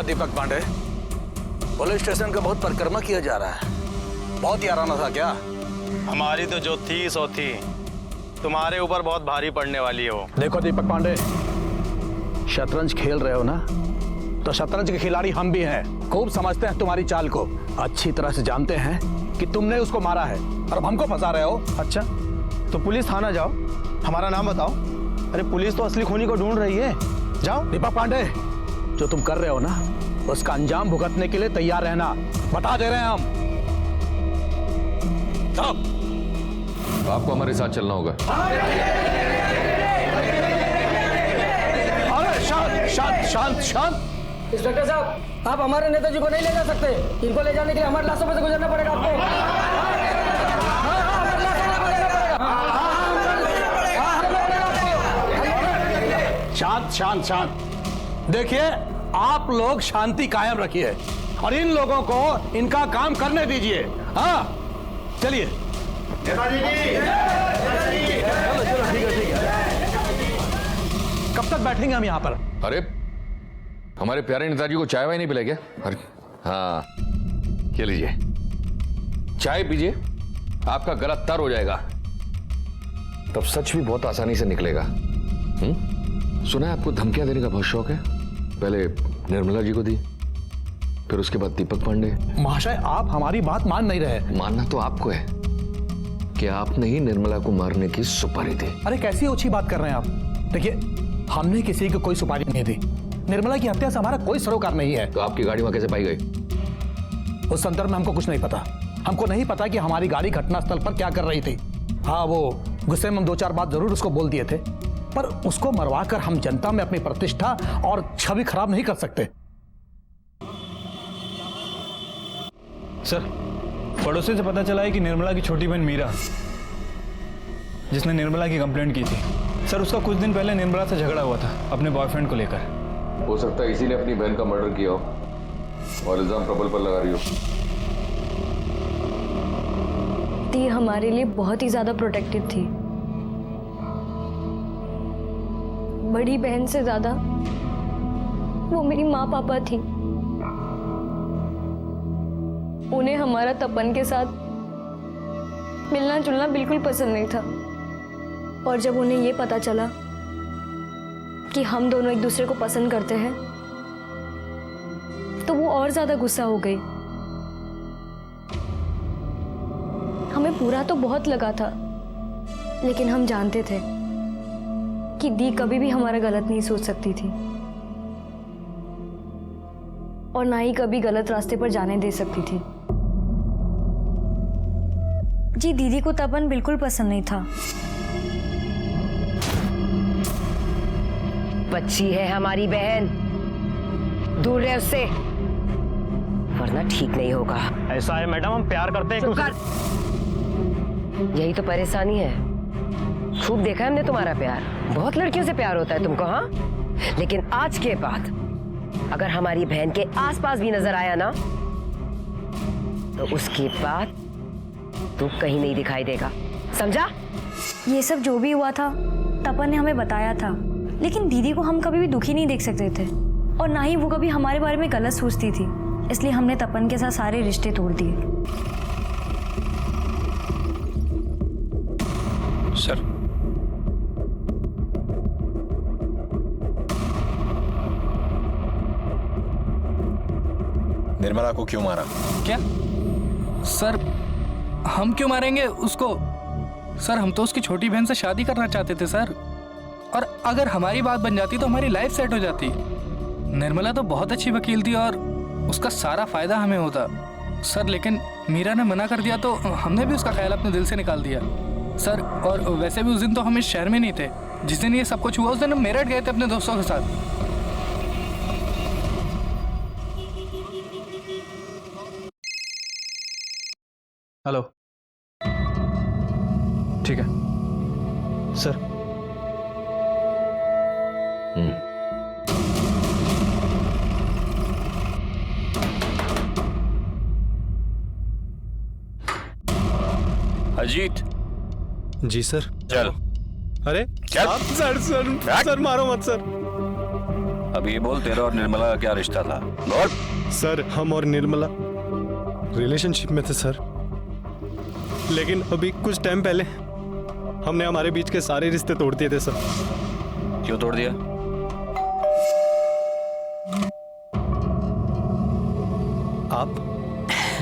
दीपक पांडे, पुलिस स्टेशन का बहुत परिक्रमा किया जा रहा है। बहुत याराना था क्या? हमारी तो जो थी सो थी, तुम्हारे ऊपर बहुत भारी पड़ने वाली हो। देखो दीपक पांडे, शतरंज खेल रहे हो ना, तो शतरंज के खिलाड़ी हम भी हैं। खूब समझते हैं तुम्हारी चाल को, अच्छी तरह से जानते हैं कि तुमने उसको मारा है और अब हमको फंसा रहे हो। अच्छा, तो पुलिस थाना जाओ, हमारा नाम बताओ। अरे पुलिस तो असली खूनी को ढूंढ रही है, जाओ। दीपक पांडे, जो तुम कर रहे हो ना, उसका अंजाम भुगतने के लिए तैयार रहना, बता दे रहे हैं हम। आपको हमारे साथ चलना होगा। अरे शांत शांत शांत शांत। इंस्पेक्टर साहब, आप हमारे नेताजी को नहीं ले जा सकते। इनको ले जाने के लिए हमारे लाशों में से गुजरना पड़ेगा आपको। शांत शांत शांत। देखिए, आप लोग शांति कायम रखिए और इन लोगों को इनका काम करने दीजिए। हाँ, चलिए। नेताजी जी, चलो चलो, ठीक है। कब तक बैठेंगे हम यहाँ पर? अरे हमारे प्यारे नेताजी को चाय वाय नहीं पिलाए क्या? अरे हाँ, ये लीजिए, चाय पीजिए, आपका गला तर हो जाएगा, तब सच भी बहुत आसानी से निकलेगा। सुना है आपको धमकियां देने का बहुत शौक है। पहले निर्मला जी को दी, फिर उसके बाद दीपक पांडे। महाशय, आप हमारी बात मान नहीं रहे। मानना तो आपको है कि आपने ही निर्मला को मारने की सुपारी दी। अरे कैसी ओछी बात कर रहे हैं आप? देखिए, हमने किसी को कोई सुपारी नहीं दी। निर्मला की हत्या से हमारा कोई सरोकार नहीं है। तो आपकी गाड़ी वहां कैसे पाई गई? उस संदर्भ में हमको कुछ नहीं पता। हमको नहीं पता कि हमारी गाड़ी घटनास्थल पर क्या कर रही थी। हाँ, वो गुस्से में हम 2-4 बात जरूर उसको बोल दिए थे, पर उसको मरवाकर हम जनता में अपनी प्रतिष्ठा और छवि खराब नहीं कर सकते। सर, पड़ोसी से पता चला है कि निर्मला की छोटी बहन मीरा, जिसने निर्मला की कंप्लेंट की थी, सर उसका कुछ दिन पहले निर्मला से झगड़ा हुआ था अपने बॉयफ्रेंड को लेकर। हो सकता है इसी ने अपनी बहन का मर्डर किया हो और इल्जाम प्रबल पर लगा रही हो। दी हमारे लिए बहुत ही ज्यादा प्रोटेक्टिव थी, बड़ी बहन से ज्यादा वो मेरी माँ पापा थी। उन्हें हमारा तपन के साथ मिलना जुलना बिल्कुल पसंद नहीं था, और जब उन्हें ये पता चला कि हम दोनों एक दूसरे को पसंद करते हैं, तो वो और ज्यादा गुस्सा हो गई। हमें बुरा तो बहुत लगा था, लेकिन हम जानते थे कि दी कभी भी हमारा गलत नहीं सोच सकती थी और ना ही कभी गलत रास्ते पर जाने दे सकती थी। जी, दीदी को तपन बिल्कुल पसंद नहीं था। बच्ची है हमारी बहन, दूर रहे उससे, वरना ठीक नहीं होगा। ऐसा है मैडम, हम प्यार करते हैं। यही तो परेशानी है। खूब देखा हमने तुम्हारा प्यार, बहुत लड़कियों से प्यार होता है तुमको। हाँ, लेकिन आज के बाद अगर हमारी बहन के आसपास भी नजर आया ना, तो उसके बाद तू कहीं नहीं दिखाई देगा, समझा? ये सब जो भी हुआ था तपन ने हमें बताया था, लेकिन दीदी को हम कभी भी दुखी नहीं देख सकते थे और ना ही वो कभी हमारे बारे में गलत सोचती थी। इसलिए हमने तपन के साथ सारे रिश्ते तोड़ दिए। सर, निर्मला को क्यों मारा? क्या सर, हम क्यों मारेंगे उसको? सर, हम तो उसकी छोटी बहन से शादी करना चाहते थे सर, और अगर हमारी बात बन जाती तो हमारी लाइफ सेट हो जाती। निर्मला तो बहुत अच्छी वकील थी और उसका सारा फायदा हमें होता सर, लेकिन मीरा ने मना कर दिया तो हमने भी उसका ख्याल अपने दिल से निकाल दिया सर। और वैसे भी उस दिन तो हम इस शहर में नहीं थे। जिस दिन ये सब कुछ हुआ उस दिन हम मेरठ गए थे अपने दोस्तों के साथ। हेलो, ठीक है सर। अजीत जी सर। चल। अरे चल। सर, सर, सर मारो मत सर। अब ये बोल, तेरा और निर्मला का क्या रिश्ता था? बोल। सर, हम और निर्मला रिलेशनशिप में थे सर, लेकिन अभी कुछ टाइम पहले हमने हमारे बीच के सारे रिश्ते तोड़ दिए थे सर। क्यों तोड़ दिया? आप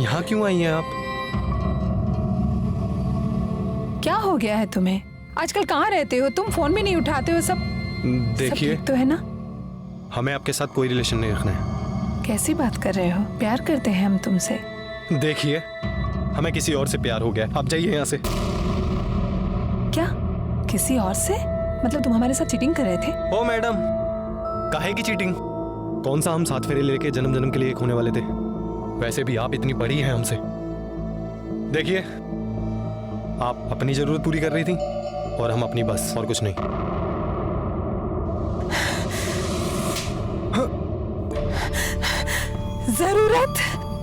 यहाँ क्यों आई हैं? आप क्या हो गया है तुम्हें? आजकल कहाँ रहते हो तुम? फोन भी नहीं उठाते हो। सब देखिए, तो है ना? हमें आपके साथ कोई रिलेशन नहीं रखना है। कैसी बात कर रहे हो? प्यार करते हैं हम तुमसे। देखिए, हमें किसी और से प्यार हो गया। आप जाइए यहाँ से। क्या? किसी और से? मतलब तुम हमारे साथ चीटिंग कर रहे थे? ओ मैडम, काहे की चीटिंग? कौन सा हम 7 फेरे लेके जन्म जन्म के लिए एक होने वाले थे? वैसे भी आप इतनी बड़ी हैं हमसे। देखिए, आप अपनी जरूरत पूरी कर रही थी और हम अपनी, बस, और कुछ नहीं। जरूरत?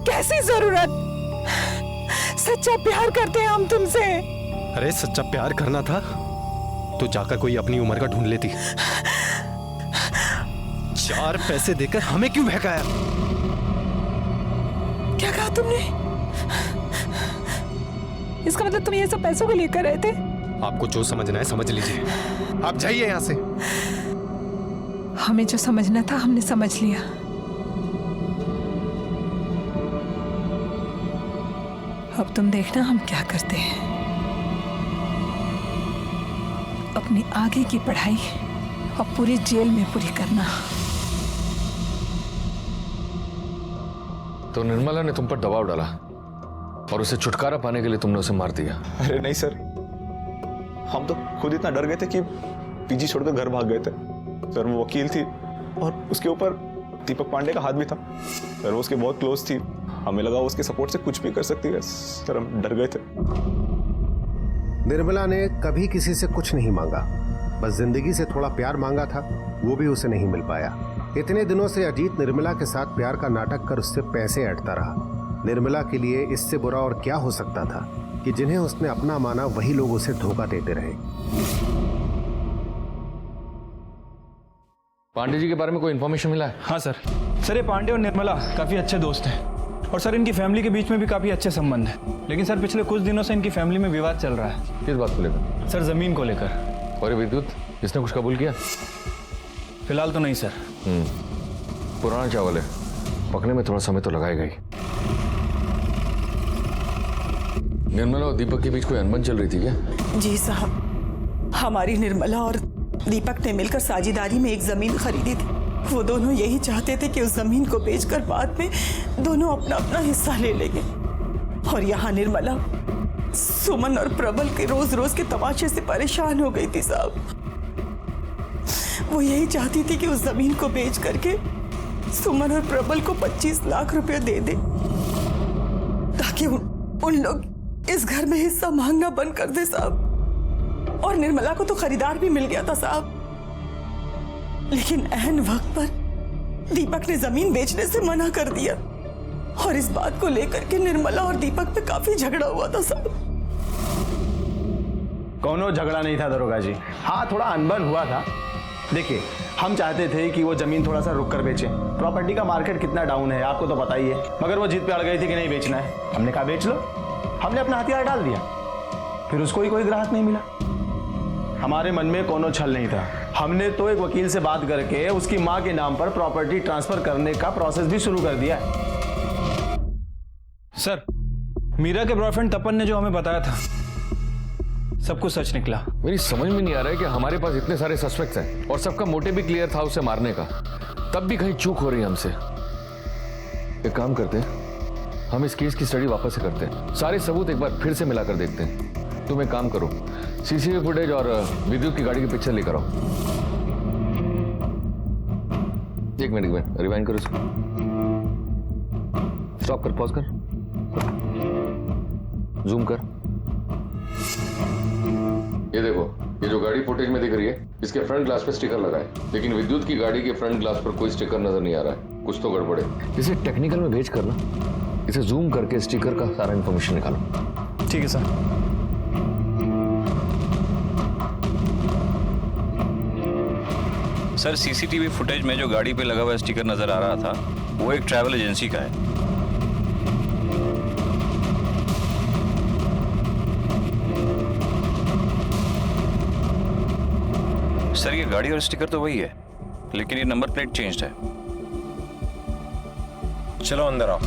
कैसी जरूरत? सच्चा प्यार करते हैं हम तुमसे। अरे सच्चा प्यार करना था तो जाकर कोई अपनी उम्र का ढूंढ लेती। 4 पैसे देकर हमें क्यों बहकाया? क्या कहा तुमने? इसका मतलब तुम ये सब पैसों को लेकर रहे थे? आपको जो समझना है समझ लीजिए। आप जाइए यहाँ से। हमें जो समझना था हमने समझ लिया। अब तुम देखना हम क्या करते हैं। अपनी आगे की पढ़ाई अब पूरी जेल में पूरी करना। तो निर्मला ने तुम पर दबाव डाला और उसे छुटकारा पाने के लिए तुमने उसे मार दिया? अरे नहीं सर, हम तो खुद इतना डर गए थे कि पीजी छोड़कर घर भाग गए थे। सर, वो वकील थी और उसके ऊपर दीपक पांडे का हाथ भी था। सर, वो उसके बहुत क्लोज थी। हमें लगा उसके सपोर्ट से कुछ भी कर सकती है। सर, हम डर गए थे। निर्मला ने कभी किसी से कुछ नहीं मांगा, बस जिंदगी से थोड़ा प्यार मांगा था, वो भी उसे नहीं मिल पाया। इतने दिनों से अजीत निर्मला के साथ प्यार का नाटक कर उससे पैसे ऐंठता रहा। निर्मला के लिए इससे बुरा और क्या हो सकता था कि जिन्हें उसने अपना माना वही लोग उसे धोखा देते रहे। पांडे जी के बारे में कोई इन्फॉर्मेशन मिला है? हाँ सर। सर, ये पांडे और निर्मला काफी अच्छे दोस्त हैं और सर इनकी फैमिली के बीच में भी काफी अच्छे संबंध हैं। लेकिन सर, पिछले कुछ दिनों से इनकी फैमिली में विवाद चल रहा है। किस बात को लेकर? सर, जमीन को लेकर। और विद्युत, इसने कुछ कबूल किया? फिलहाल तो नहीं सर। पुराना चावल है, पकने में थोड़ा समय तो लगाएगा ही। निर्मला और दीपक के बीच कोई अनबन चल रही थी क्या? जी साहब, हमारी निर्मला और दीपक ने मिलकर साझेदारी में एक जमीन खरीदी थी। वो दोनों यही चाहते थे कि उस जमीन को बेचकर बाद में दोनों अपना अपना हिस्सा ले लेंगे। और यहाँ निर्मला सुमन और प्रबल के रोज रोज के तमाशे से परेशान हो गई थी साहब। वो यही चाहती थी कि उस जमीन को बेच करके सुमन और प्रबल को 25 लाख रुपए दे दे, ताकि उन लोग इस घर में हिस्सा मांगना बंद कर दे साहब। और निर्मला को तो खरीदार भी मिल गया था साहब, लेकिन ऐन वक्त पर दीपक ने जमीन बेचने से मना कर दिया। और इस बात को लेकर के निर्मला और दीपक पे काफी झगड़ा हुआ था साहब। कोनो झगड़ा नहीं था दरोगा जी। हाँ, थोड़ा अनबन हुआ था। देखिए, हम चाहते थे कि वो जमीन थोड़ा सा रुक कर बेचें। प्रॉपर्टी का मार्केट कितना डाउन है आपको तो पता ही है। मगर वो जिद पे अड़ गई थी कि नहीं बेचना है। हमने कहा बेच लो। हमने अपना हथियार डाल दिया, फिर उसको ही कोई ग्राहक नहीं मिला। हमारे मन में कोनो छल नहीं था। हमने तो एक वकील से बात करके उसकी माँ के नाम पर प्रॉपर्टी ट्रांसफर करने का प्रोसेस भी शुरू कर दिया है। सर, मीरा के बॉयफ्रेंड तपन ने जो हमें बताया था सब कुछ सच निकला। मेरी समझ में नहीं आ रहा है कि हमारे पास इतने सारे सस्पेक्ट्स हैं और सबका मोटिव भी क्लियर था उसे मारने का, तब भी कहीं चूक हो रही है हमसे। एक काम करते हैं, हम इस केस की स्टडी वापस से करते हैं, सारे सबूत एक बार फिर से मिलाकर देखते हैं। तुम एक काम करो, सीसीटीवी फुटेज और विद्युत की गाड़ी के पिक्चर लेकर आओ। एक मिनट रिवाइंड करो इसको। स्टॉप कर, पॉज कर, जूम कर। ये देखो, ये जो गाड़ी फुटेज में दिख रही है, इसके फ्रंट ग्लास पे स्टिकर लगा है, लेकिन विद्युत की गाड़ी के फ्रंट ग्लास पर कोई स्टिकर नजर नहीं आ रहा है। कुछ तो गड़बड़ है। इसे टेक्निकल में भेज कर ना, इसे जूम करके स्टिकर का सारा इंफॉर्मेशन निकालो। ठीक है सर। सर सीसीटीवी फुटेज में जो गाड़ी पे लगा हुआ स्टिकर नजर आ रहा था वो एक ट्रैवल एजेंसी का है। सर ये गाड़ी और स्टिकर तो वही है, लेकिन ये नंबर प्लेट चेंज्ड है। चलो अंदर आओ।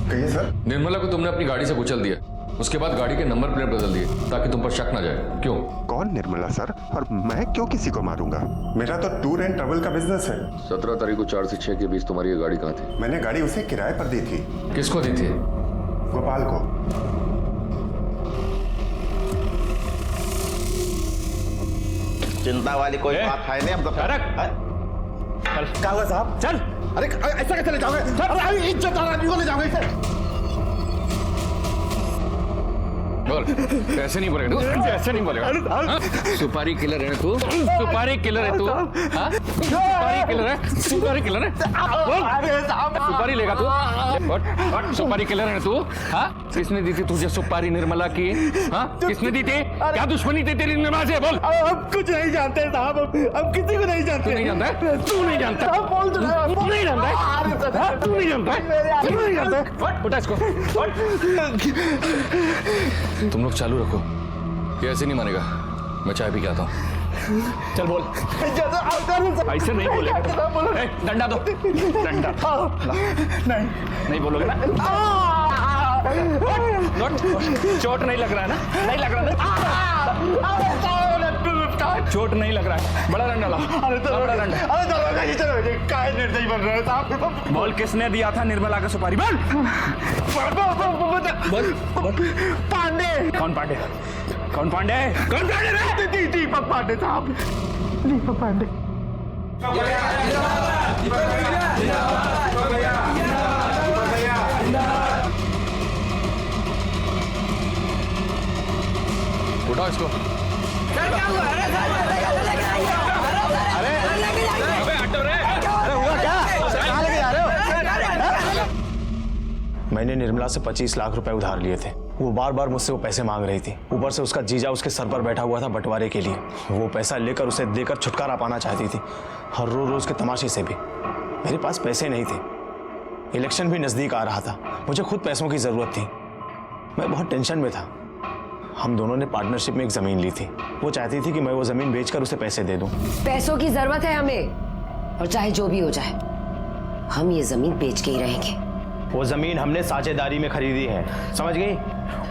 कहिए सर। निर्मला को तुमने अपनी गाड़ी से कुचल दिया, उसके बाद गाड़ी के नंबर प्लेट बदल दिए ताकि तुम पर शक ना जाए। क्यों? कौन निर्मला सर? और मैं क्यों किसी को मारूंगा? मेरा तो टूर एंड ट्रैवल का बिजनेस है। 17 तारीख को 4 से 6 के बीच तुम्हारी ये गाड़ी कहाँ थी? मैंने गाड़ी उसे किराए पर दी थी। किसको दी थी? गोपाल को। चिंता वाली कोई बात है नहीं। अब क्या हुआ साहब? चल। अरे ऐसा कैसे ले जाओगे? अरे इज्जतदार आदमी को ले जाओगे इसे? बोल, ऐसे नहीं बोलेगा तू, ऐसे नहीं बोलेगा। सुपारी किलर है तू, सुपारी किलर है तू, सुपारी किलर है, सुपारी किलर है। सुपारी लेगा तू? सुपारी किलर है तू? किसने दी थी तुझे सुपारी निर्मला की? किसने दी थी? क्या दुश्मनी थी तेरी निर्मला से? बोल। हम कुछ नहीं जानते साहब, हम किसी को नहीं जानते। तू नहीं जानता है? तू नहीं जानता? तू नहीं जानता है? तू नहीं जानता है? तू नहीं जानता है? उठा इसको। तुम लोग चालू रखो, ये ऐसे नहीं मानेगा। मैं चाय पी के आता हूँ। चल बोल। ऐसे नहीं बोलेगा। डंडा दो, डंडा। नहीं बोलोगे ना? चोट नहीं लग रहा है ना? नहीं लग रहा ना? चोट नहीं लग रहा है? बड़ा डंडा लाओ। बड़ा डंडा। काय निर्दयी बन रहे हैं साहब? बोल, किसने दिया था निर्मला का सुपारी? बोल। पांडे। कौन पांडे? कौन पांडे? कौन पांडे? दीपक पांडे साहब, दीपक पांडे। उठाओ इसको। मैंने निर्मला से 25 लाख रुपए उधार लिए थे। वो बार बार मुझसे वो पैसे मांग रही थी। ऊपर से उसका जीजा उसके सर पर बैठा हुआ था बंटवारे के लिए। वो पैसा लेकर उसे देकर छुटकारा पाना चाहती थी, हर रोज के तमाशे से भी। मेरे पास पैसे नहीं थे, इलेक्शन भी नजदीक आ रहा था, मुझे खुद पैसों की जरूरत थी। मैं बहुत टेंशन में था। हम दोनों ने पार्टनरशिप में एक जमीन ली थी। वो चाहती थी कि मैं वो जमीन बेचकर उसे पैसे दे दूं। पैसों की जरूरत है हमें, और चाहे जो भी हो जाए हम ये जमीन बेच के ही रहेंगे। वो जमीन हमने साझेदारी में खरीदी है, समझ गई?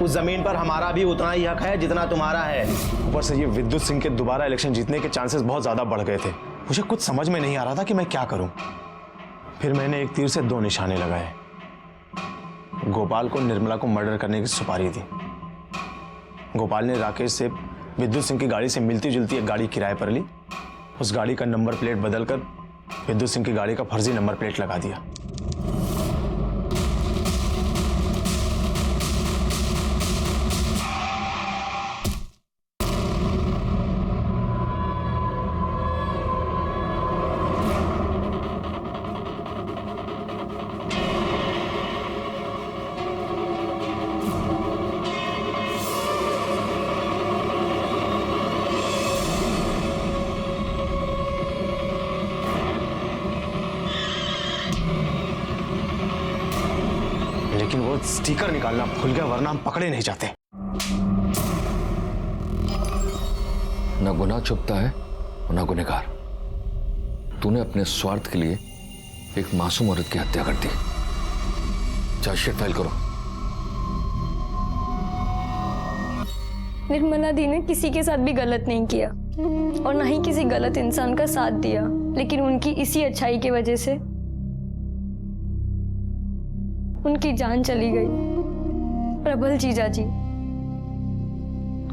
उस जमीन पर हमारा भी उतना ही हक है जितना तुम्हारा है। ऊपर से ये विद्युत सिंह के दोबारा इलेक्शन जीतने के चांसेस बहुत ज्यादा बढ़ गए थे। मुझे कुछ समझ में नहीं आ रहा था कि मैं क्या करूं। फिर मैंने एक तीर से 2 निशाने लगाए। गोपाल को निर्मला को मर्डर करने की सुपारी दी। गोपाल ने राकेश से विद्युत सिंह की गाड़ी से मिलती जुलती एक गाड़ी किराए पर ली। उस गाड़ी का नंबर प्लेट बदलकर विद्युत सिंह की गाड़ी का फर्जी नंबर प्लेट लगा दिया। लेकिन वो स्टिकर निकालना भूल गया, वरना हम पकड़े नहीं जाते। ना गुनाह छुपता है और ना गुनहगार। तूने अपने स्वार्थ के लिए एक मासूम औरत की हत्या कर दी। चार्जशीट फाइल करो। निर्मला दी ने किसी के साथ भी गलत नहीं किया और ना ही किसी गलत इंसान का साथ दिया, लेकिन उनकी इसी अच्छाई की वजह से उनकी जान चली गई। प्रबल जीजा जी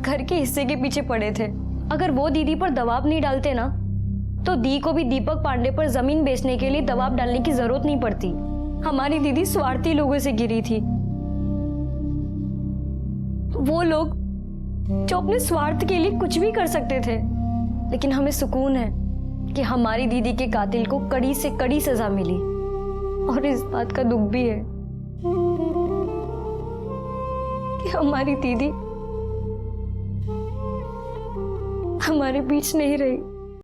घर के हिस्से के पीछे पड़े थे। अगर वो दीदी पर दबाव नहीं डालते ना, तो दी को भी दीपक पांडे पर जमीन बेचने के लिए दबाव डालने की जरूरत नहीं पड़ती। हमारी दीदी स्वार्थी लोगों से गिरी थी, वो लोग जो अपने स्वार्थ के लिए कुछ भी कर सकते थे। लेकिन हमें सुकून है कि हमारी दीदी के कातिल को कड़ी से कड़ी सजा मिली, और इस बात का दुख भी है कि हमारी दीदी हमारे बीच नहीं रही।